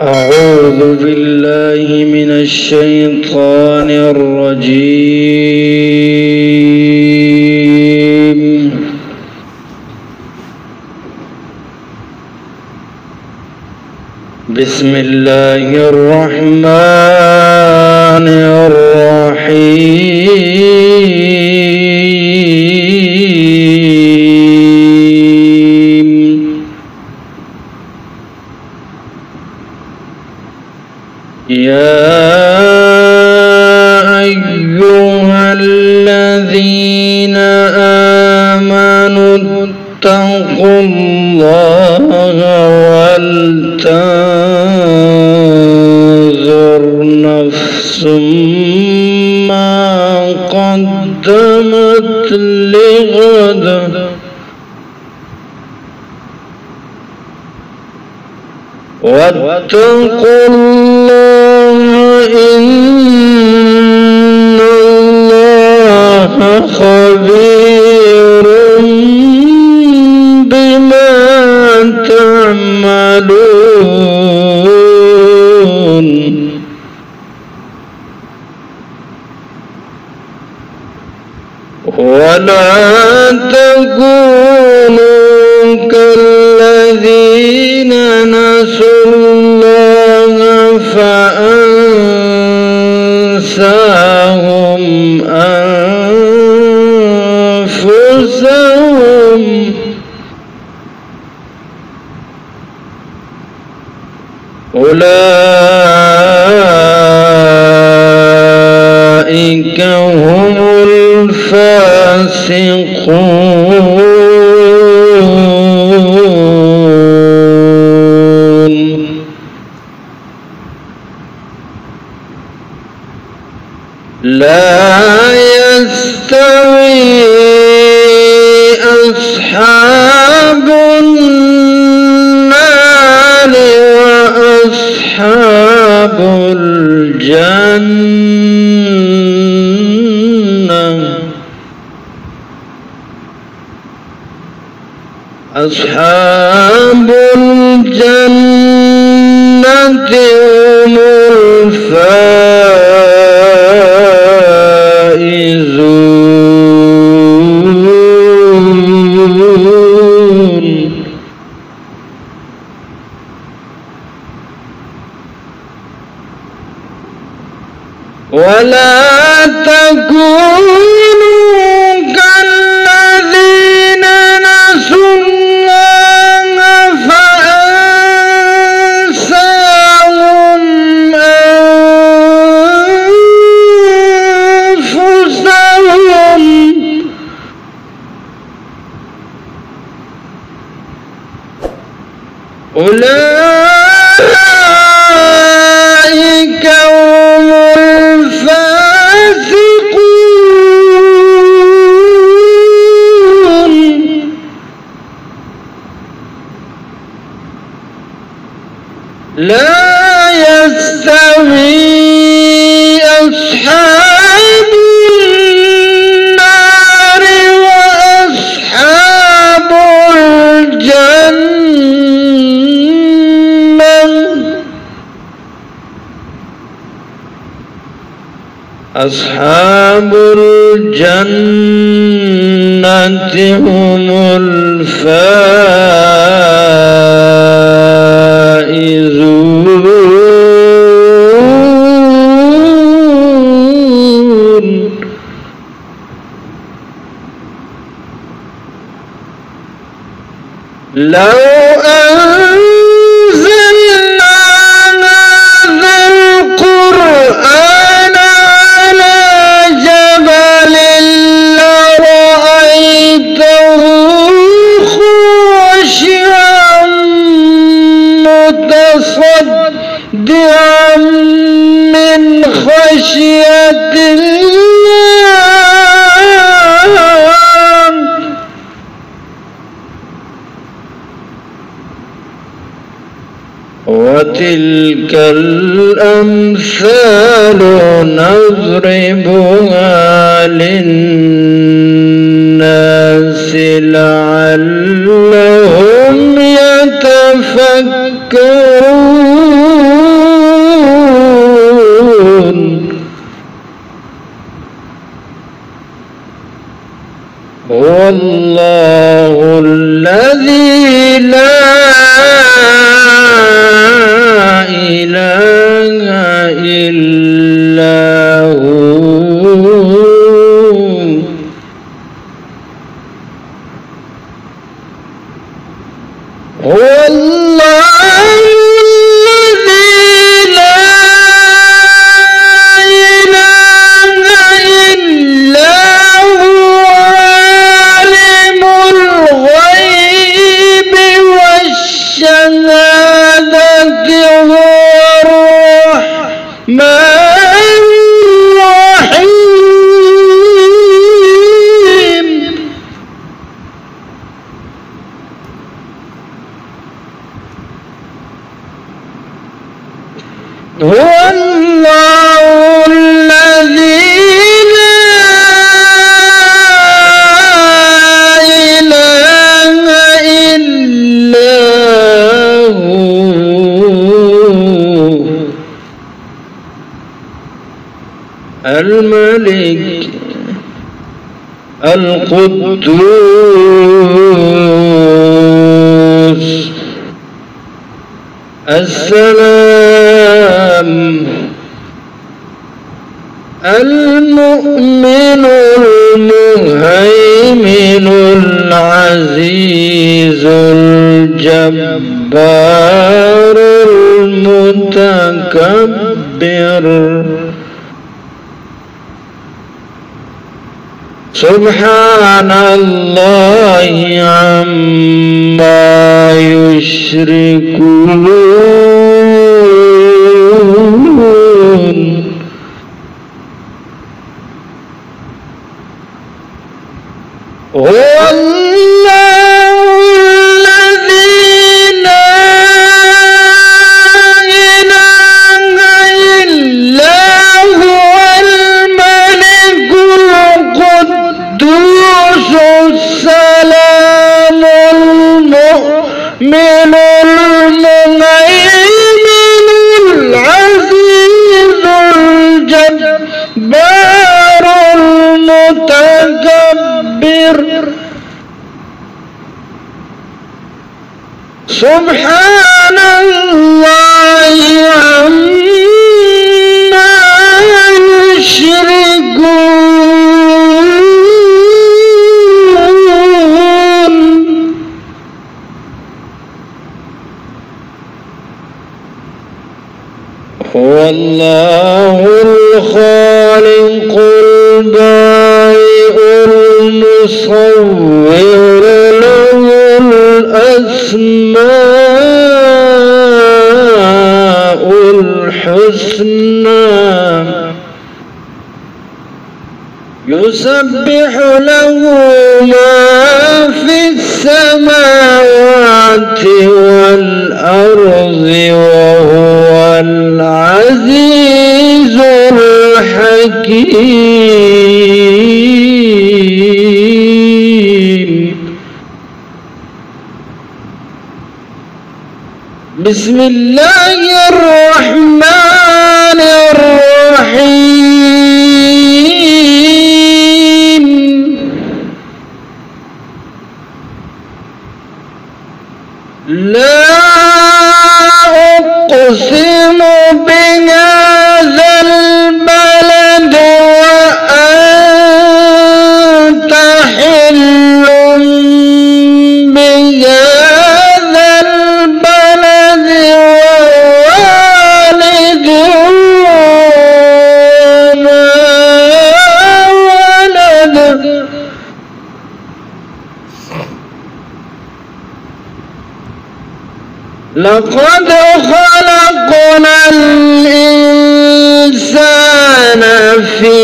أعوذ بالله من الشيطان الرجيم. بسم الله الرحمن الرحيم. يا أيها الذين آمنوا اتقوا الله ولتنظر نفس ما قدمت لغد واتقوا الله إن الله خبير بما تعملون. ولا تكونوا كالذين نسوا الله فأنساهم أنفسهم أولئك هم الفاسقون. لا يستوي أصحاب النار وأصحاب الجنة. أصحاب الجنة هم الفائزون. ولا تكونوا كالذين نسوا الله فأنساهم أنفسهم أولئك هم الفاسقون. لا يستوي أصحاب النار وأصحاب الجنة. أصحاب الجنة هم الفائزون. لو أنزلنا هذا القرآن على جبل لرأيته خاشعا متصدعا من خشية الله. وتلك الأمثال نضربها للناس لعلهم يتفكرون. إله إلا هو الله الذي لا إله إلا هو عالم الغيب والشهادة هو الرحمن الرحيم هو الله الذي لا إله إلا هو الملك القدوس السلام المؤمن المهيمن العزيز الجبار المتكبر سبحان الله عما يشركون هو الله الذي لا إله إلا هو الملك القدوس السلام المؤمن المهيمن العزيز الجبار المتكبر سبحان الله عما يشركون هو الله الخالق البارئ المصور له الأسماء الحسنى يسبح له ما في السماوات والأرض وهو العزيز الحكيم بسم الله الرحمن الرحيم لا أقسم بهذا البلد وأنت حل بهذا البلد ووالد وما ولد لقد خلقنا الإنسان في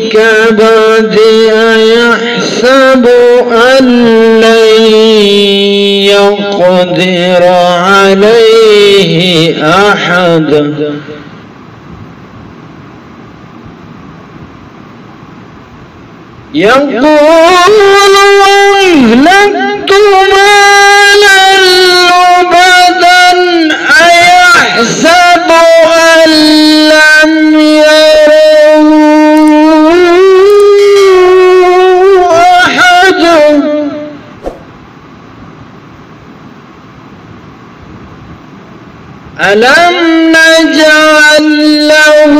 كبد أيحسب أن لن يقدر عليه أحد يقول أهلكت مالا لبدا أيحسب أن لم يره أحد ألم نجعل له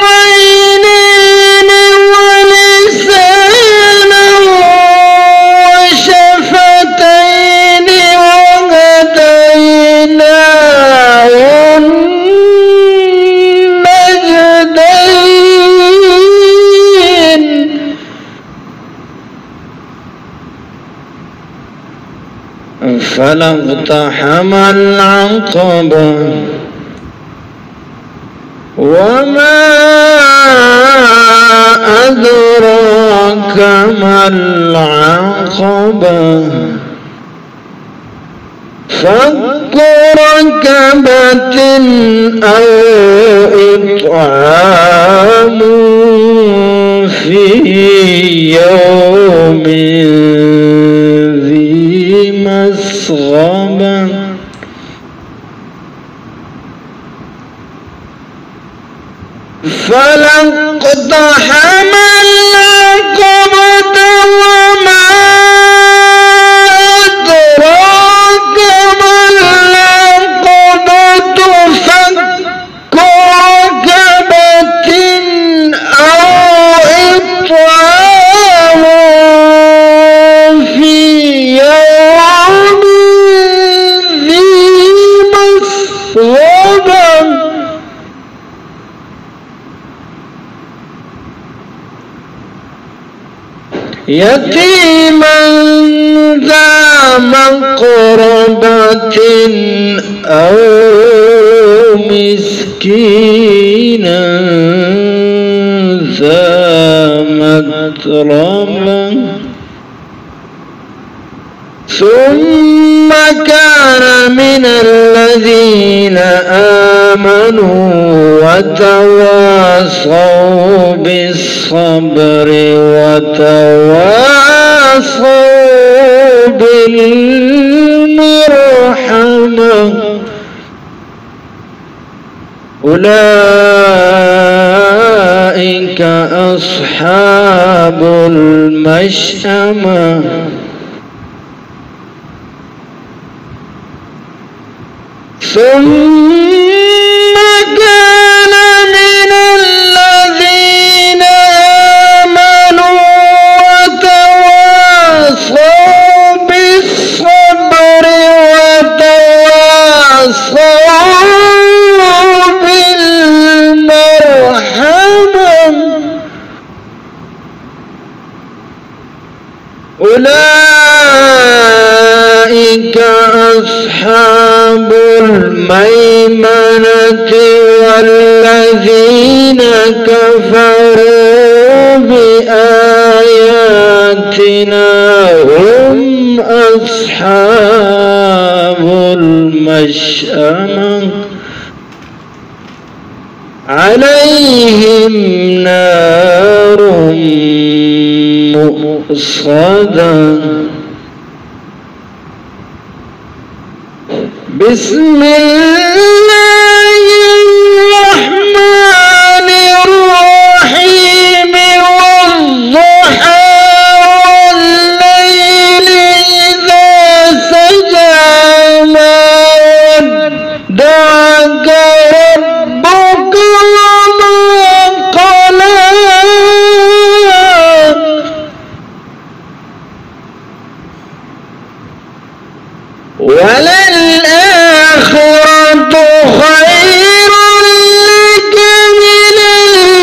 عينين ولسانا وشفتين وهديناه النجدين فلا اقتحم العقبة وما أدراك ما العقبة فك رقبة أو إطعام في يوم ذي مسغبة فلا اقتحم العقبة وما أدراك ما العقبة فك رقبة أو إطعام في يوم ذي مسغبة يتيما ذا مقربة أو مسكينا ذا متربة ثم كان من الذين آمنوا وتواصوا بالصبر وتواصوا بالمرحمة أولئك أصحاب المشأمة ثم كان من الذين آمنوا وتواصوا بالصبر وتواصوا بالمرحمة أولئك أصحاب الميمنة والذين كفروا بآياتنا هم أصحاب المشأمة عليهم نار مؤصدة بسم الله الرحمن الرحيم والضحى والليل إذا سجى ما ودعك ربك وما قلى وللآخرة خير لك من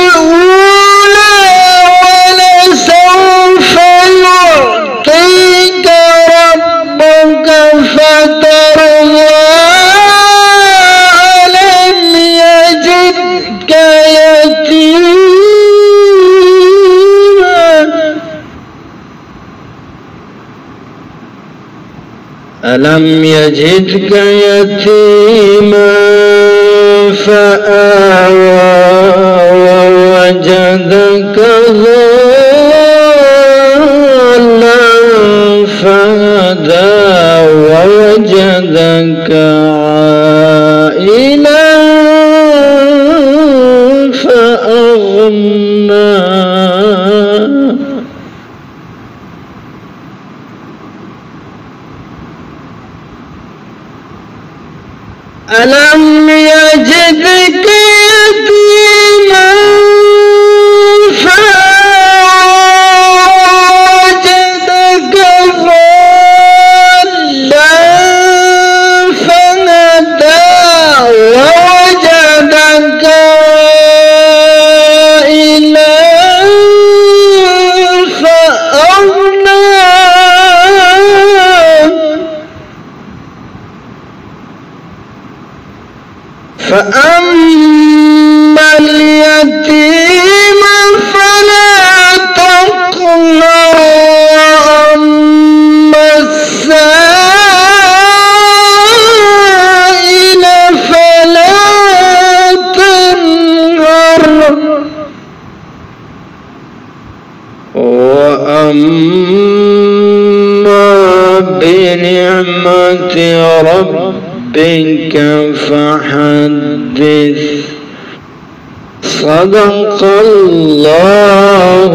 الأولى ولسوف يعطيك ربك فترضى ألم يجدك يتيما ألم يجدك يتيما فآوى ووجدك ضالا فهدى ووجدك عائلا فأغنى ألم يجدك يتيما فوجدك ضالا فهدى ووجدك عائلا فأغنى فأما اليتيم فلا تقهر وأما السائل فلا تنهر وأما بنعمة ربك فحدث. صدق الله